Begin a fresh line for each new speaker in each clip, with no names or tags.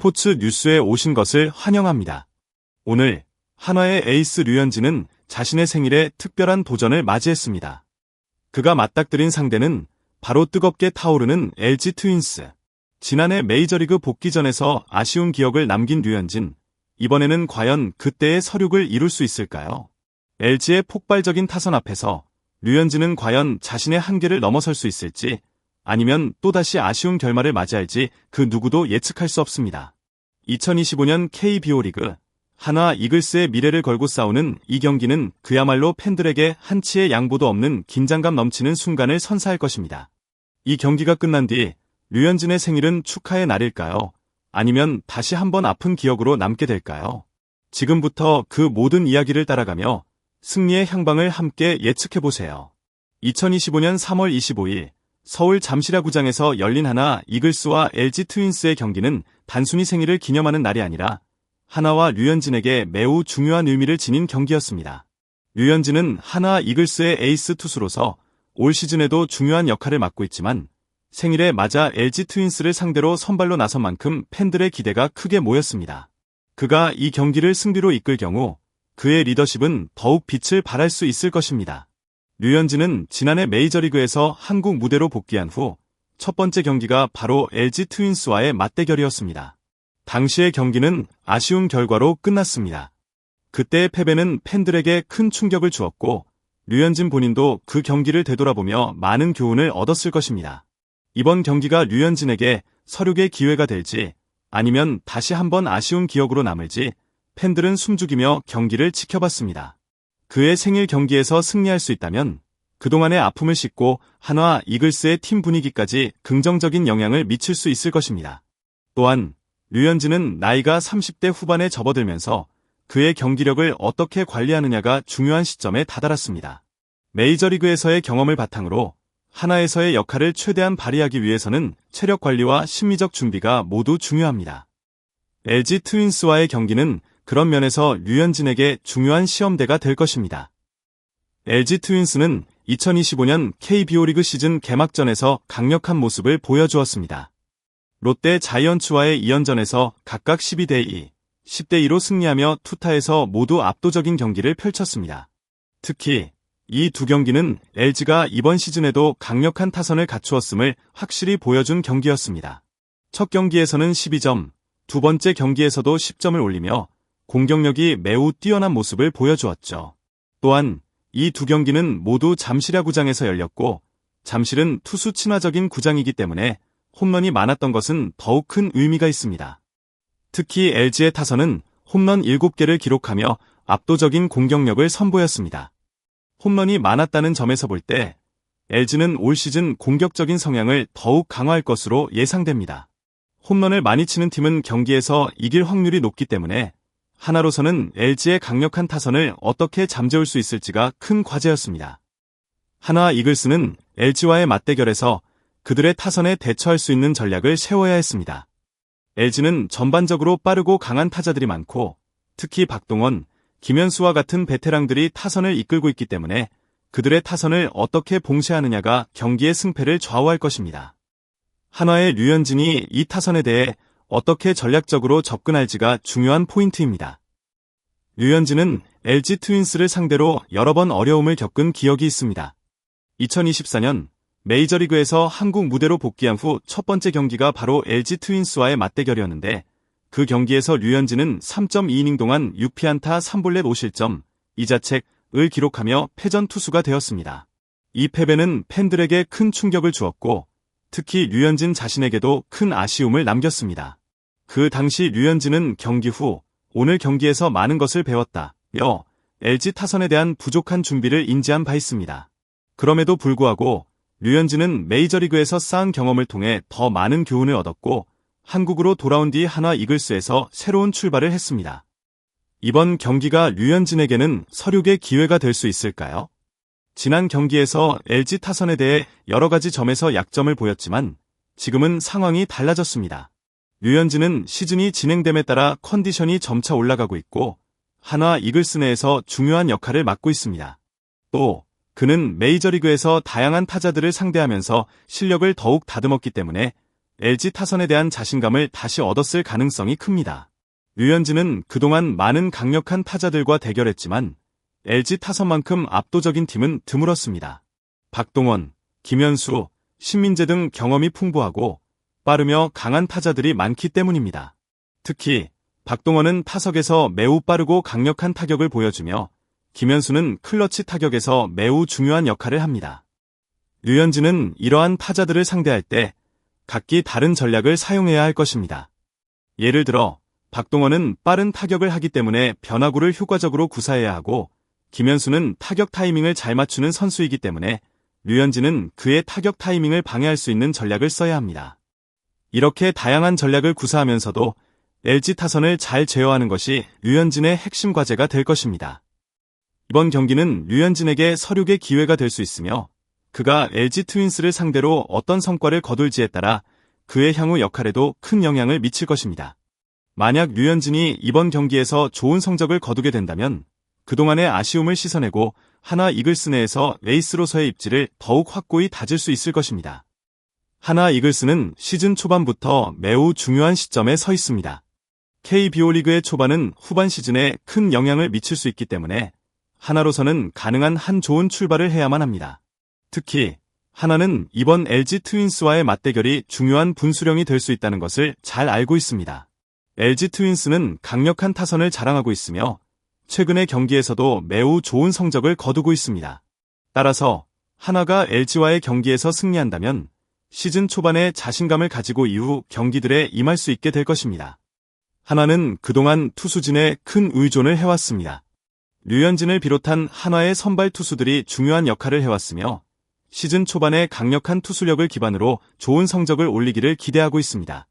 스포츠 뉴스에 오신 것을 환영합니다. 오늘 한화의 에이스 류현진은 자신의 생일에 특별한 도전을 맞이했습니다. 그가 맞닥뜨린 상대는 바로 뜨겁게 타오르는 LG 트윈스. 지난해 메이저리그 복귀전에서 아쉬운 기억을 남긴 류현진. 이번에는 과연 그때의 서륙을 이룰 수 있을까요? LG의 폭발적인 타선 앞에서 류현진은 과연 자신의 한계를 넘어설 수 있을지, 아니면 또다시 아쉬운 결말을 맞이할지 그 누구도 예측할 수 없습니다. 2025년 KBO 리그 한화 이글스의 미래를 걸고 싸우는 이 경기는 그야말로 팬들에게 한치의 양보도 없는 긴장감 넘치는 순간을 선사할 것입니다. 이 경기가 끝난 뒤 류현진의 생일은 축하의 날일까요? 아니면 다시 한번 아픈 기억으로 남게 될까요? 지금부터 그 모든 이야기를 따라가며 승리의 향방을 함께 예측해보세요. 2025년 3월 25일 서울 잠실야구장에서 열린 한화 이글스와 LG 트윈스의 경기는 단순히 생일을 기념하는 날이 아니라 한화와 류현진에게 매우 중요한 의미를 지닌 경기였습니다. 류현진은 한화 이글스의 에이스 투수로서 올 시즌에도 중요한 역할을 맡고 있지만 생일에 맞아 LG 트윈스를 상대로 선발로 나선 만큼 팬들의 기대가 크게 모였습니다. 그가 이 경기를 승리로 이끌 경우 그의 리더십은 더욱 빛을 발할 수 있을 것입니다. 류현진은 지난해 메이저리그에서 한국 무대로 복귀한 후 첫 번째 경기가 바로 LG 트윈스와의 맞대결이었습니다. 당시의 경기는 아쉬운 결과로 끝났습니다. 그때의 패배는 팬들에게 큰 충격을 주었고 류현진 본인도 그 경기를 되돌아보며 많은 교훈을 얻었을 것입니다. 이번 경기가 류현진에게 서륙의 기회가 될지 아니면 다시 한번 아쉬운 기억으로 남을지 팬들은 숨죽이며 경기를 지켜봤습니다. 그의 생일 경기에서 승리할 수 있다면 그동안의 아픔을 씻고 한화 이글스의 팀 분위기까지 긍정적인 영향을 미칠 수 있을 것입니다. 또한 류현진은 나이가 30대 후반에 접어들면서 그의 경기력을 어떻게 관리하느냐가 중요한 시점에 다다랐습니다. 메이저리그에서의 경험을 바탕으로 한화에서의 역할을 최대한 발휘하기 위해서는 체력 관리와 심리적 준비가 모두 중요합니다. LG 트윈스와의 경기는 그런 면에서 류현진에게 중요한 시험대가 될 것입니다. LG 트윈스는 2025년 KBO 리그 시즌 개막전에서 강력한 모습을 보여주었습니다. 롯데 자이언츠와의 2연전에서 각각 12대2, 10대2로 승리하며 투타에서 모두 압도적인 경기를 펼쳤습니다. 특히 이 두 경기는 LG가 이번 시즌에도 강력한 타선을 갖추었음을 확실히 보여준 경기였습니다. 첫 경기에서는 12점, 두 번째 경기에서도 10점을 올리며 공격력이 매우 뛰어난 모습을 보여주었죠. 또한 이 두 경기는 모두 잠실야구장에서 열렸고 잠실은 투수 친화적인 구장이기 때문에 홈런이 많았던 것은 더욱 큰 의미가 있습니다. 특히 LG의 타선은 홈런 7개를 기록하며 압도적인 공격력을 선보였습니다. 홈런이 많았다는 점에서 볼 때 LG는 올 시즌 공격적인 성향을 더욱 강화할 것으로 예상됩니다. 홈런을 많이 치는 팀은 경기에서 이길 확률이 높기 때문에 한화로서는 LG의 강력한 타선을 어떻게 잠재울 수 있을지가 큰 과제였습니다. 한화 이글스는 LG와의 맞대결에서 그들의 타선에 대처할 수 있는 전략을 세워야 했습니다. LG는 전반적으로 빠르고 강한 타자들이 많고 특히 박동원, 김현수와 같은 베테랑들이 타선을 이끌고 있기 때문에 그들의 타선을 어떻게 봉쇄하느냐가 경기의 승패를 좌우할 것입니다. 한화의 류현진이 이 타선에 대해 어떻게 전략적으로 접근할지가 중요한 포인트입니다. 류현진은 LG 트윈스를 상대로 여러 번 어려움을 겪은 기억이 있습니다. 2024년 메이저리그에서 한국 무대로 복귀한 후 첫 번째 경기가 바로 LG 트윈스와의 맞대결이었는데 그 경기에서 류현진은 3.2이닝 동안 6피안타 3볼넷 5실점, 2자책을 기록하며 패전 투수가 되었습니다. 이 패배는 팬들에게 큰 충격을 주었고 특히 류현진 자신에게도 큰 아쉬움을 남겼습니다. 그 당시 류현진은 경기 후 오늘 경기에서 많은 것을 배웠다며 LG 타선에 대한 부족한 준비를 인지한 바 있습니다. 그럼에도 불구하고 류현진은 메이저리그에서 쌓은 경험을 통해 더 많은 교훈을 얻었고 한국으로 돌아온 뒤 한화 이글스에서 새로운 출발을 했습니다. 이번 경기가 류현진에게는 서륙의 기회가 될 수 있을까요? 지난 경기에서 LG 타선에 대해 여러 가지 점에서 약점을 보였지만 지금은 상황이 달라졌습니다. 류현진은 시즌이 진행됨에 따라 컨디션이 점차 올라가고 있고 한화 이글스 내에서 중요한 역할을 맡고 있습니다. 또 그는 메이저리그에서 다양한 타자들을 상대하면서 실력을 더욱 다듬었기 때문에 LG 타선에 대한 자신감을 다시 얻었을 가능성이 큽니다. 류현진은 그동안 많은 강력한 타자들과 대결했지만 LG 타선만큼 압도적인 팀은 드물었습니다. 박동원, 김현수, 신민재 등 경험이 풍부하고 빠르며 강한 타자들이 많기 때문입니다. 특히 박동원은 타석에서 매우 빠르고 강력한 타격을 보여주며 김현수는 클러치 타격에서 매우 중요한 역할을 합니다. 류현진은 이러한 타자들을 상대할 때 각기 다른 전략을 사용해야 할 것입니다. 예를 들어 박동원은 빠른 타격을 하기 때문에 변화구를 효과적으로 구사해야 하고 김현수는 타격 타이밍을 잘 맞추는 선수이기 때문에 류현진은 그의 타격 타이밍을 방해할 수 있는 전략을 써야 합니다. 이렇게 다양한 전략을 구사하면서도 LG 타선을 잘 제어하는 것이 류현진의 핵심 과제가 될 것입니다. 이번 경기는 류현진에게 서륙의 기회가 될 수 있으며 그가 LG 트윈스를 상대로 어떤 성과를 거둘지에 따라 그의 향후 역할에도 큰 영향을 미칠 것입니다. 만약 류현진이 이번 경기에서 좋은 성적을 거두게 된다면 그동안의 아쉬움을 씻어내고 하나 이글스 내에서 에이스로서의 입지를 더욱 확고히 다질 수 있을 것입니다. 하나 이글스는 시즌 초반부터 매우 중요한 시점에 서 있습니다. KBO 리그의 초반은 후반 시즌에 큰 영향을 미칠 수 있기 때문에 하나로서는 가능한 한 좋은 출발을 해야만 합니다. 특히 하나는 이번 LG 트윈스와의 맞대결이 중요한 분수령이 될 수 있다는 것을 잘 알고 있습니다. LG 트윈스는 강력한 타선을 자랑하고 있으며 최근의 경기에서도 매우 좋은 성적을 거두고 있습니다. 따라서 하나가 LG와의 경기에서 승리한다면 시즌 초반에 자신감을 가지고 이후 경기들에 임할 수 있게 될 것입니다. 하나는 그동안 투수진에 큰 의존을 해왔습니다. 류현진을 비롯한 한화의 선발 투수들이 중요한 역할을 해왔으며 시즌 초반에 강력한 투수력을 기반으로 좋은 성적을 올리기를 기대하고 있습니다.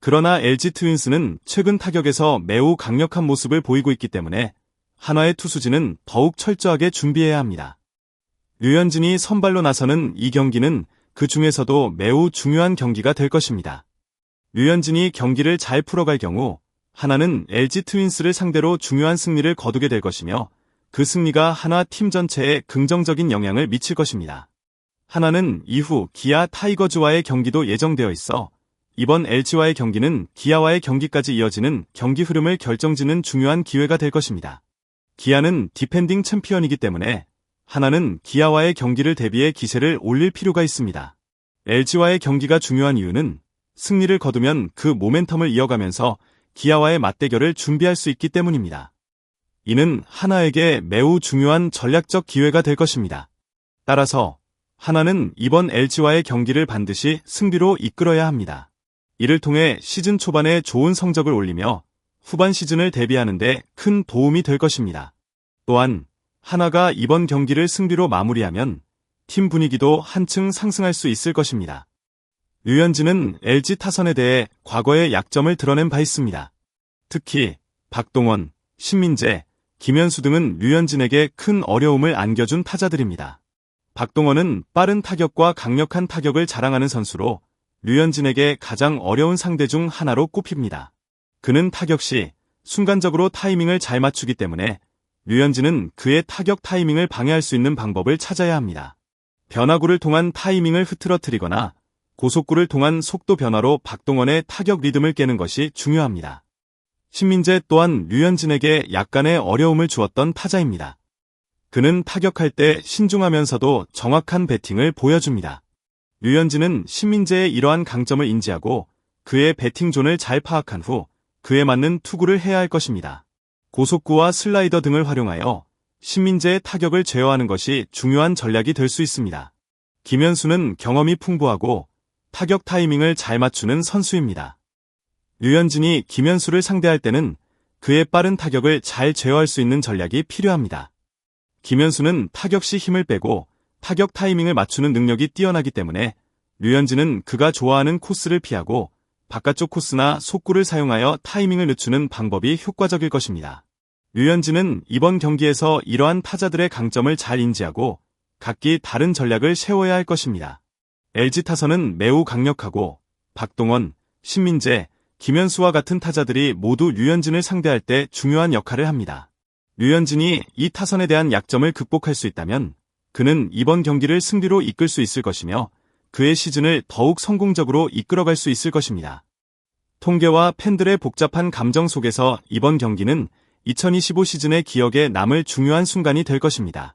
그러나 LG 트윈스는 최근 타격에서 매우 강력한 모습을 보이고 있기 때문에 한화의 투수진은 더욱 철저하게 준비해야 합니다. 류현진이 선발로 나서는 이 경기는 그 중에서도 매우 중요한 경기가 될 것입니다. 류현진이 경기를 잘 풀어갈 경우 하나는 LG 트윈스를 상대로 중요한 승리를 거두게 될 것이며 그 승리가 한화 팀 전체에 긍정적인 영향을 미칠 것입니다. 하나는 이후 기아 타이거즈와의 경기도 예정되어 있어 이번 LG와의 경기는 기아와의 경기까지 이어지는 경기 흐름을 결정짓는 중요한 기회가 될 것입니다. 기아는 디펜딩 챔피언이기 때문에 하나는 기아와의 경기를 대비해 기세를 올릴 필요가 있습니다. LG와의 경기가 중요한 이유는 승리를 거두면 그 모멘텀을 이어가면서 기아와의 맞대결을 준비할 수 있기 때문입니다. 이는 하나에게 매우 중요한 전략적 기회가 될 것입니다. 따라서 하나는 이번 LG와의 경기를 반드시 승리로 이끌어야 합니다. 이를 통해 시즌 초반에 좋은 성적을 올리며 후반 시즌을 대비하는 데 큰 도움이 될 것입니다. 또한 하나가 이번 경기를 승리로 마무리하면 팀 분위기도 한층 상승할 수 있을 것입니다. 류현진은 LG 타선에 대해 과거의 약점을 드러낸 바 있습니다. 특히 박동원, 신민재, 김현수 등은 류현진에게 큰 어려움을 안겨준 타자들입니다. 박동원은 빠른 타격과 강력한 타격을 자랑하는 선수로 류현진에게 가장 어려운 상대 중 하나로 꼽힙니다. 그는 타격 시 순간적으로 타이밍을 잘 맞추기 때문에 류현진은 그의 타격 타이밍을 방해할 수 있는 방법을 찾아야 합니다. 변화구를 통한 타이밍을 흐트러뜨리거나 고속구를 통한 속도 변화로 박동원의 타격 리듬을 깨는 것이 중요합니다. 신민재 또한 류현진에게 약간의 어려움을 주었던 타자입니다. 그는 타격할 때 신중하면서도 정확한 배팅을 보여줍니다. 류현진은 신민재의 이러한 강점을 인지하고 그의 배팅 존을 잘 파악한 후 그에 맞는 투구를 해야 할 것입니다. 고속구와 슬라이더 등을 활용하여 신민재의 타격을 제어하는 것이 중요한 전략이 될 수 있습니다. 김현수는 경험이 풍부하고 타격 타이밍을 잘 맞추는 선수입니다. 류현진이 김현수를 상대할 때는 그의 빠른 타격을 잘 제어할 수 있는 전략이 필요합니다. 김현수는 타격 시 힘을 빼고 타격 타이밍을 맞추는 능력이 뛰어나기 때문에 류현진은 그가 좋아하는 코스를 피하고 바깥쪽 코스나 속구를 사용하여 타이밍을 늦추는 방법이 효과적일 것입니다. 류현진은 이번 경기에서 이러한 타자들의 강점을 잘 인지하고 각기 다른 전략을 세워야 할 것입니다. LG 타선은 매우 강력하고 박동원, 신민재, 김현수와 같은 타자들이 모두 류현진을 상대할 때 중요한 역할을 합니다. 류현진이 이 타선에 대한 약점을 극복할 수 있다면 그는 이번 경기를 승리로 이끌 수 있을 것이며 그의 시즌을 더욱 성공적으로 이끌어갈 수 있을 것입니다. 통계와 팬들의 복잡한 감정 속에서 이번 경기는 2025 시즌의 기억에 남을 중요한 순간이 될 것입니다.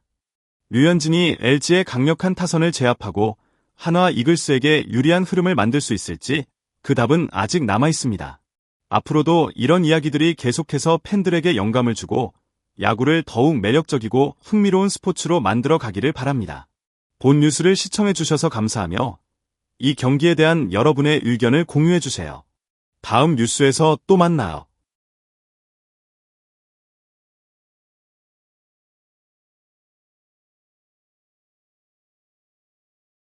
류현진이 LG의 강력한 타선을 제압하고 한화 이글스에게 유리한 흐름을 만들 수 있을지 그 답은 아직 남아 있습니다. 앞으로도 이런 이야기들이 계속해서 팬들에게 영감을 주고 야구를 더욱 매력적이고 흥미로운 스포츠로 만들어 가기를 바랍니다. 본 뉴스를 시청해 주셔서 감사하며 이 경기에 대한 여러분의 의견을 공유해 주세요. 다음 뉴스에서 또 만나요.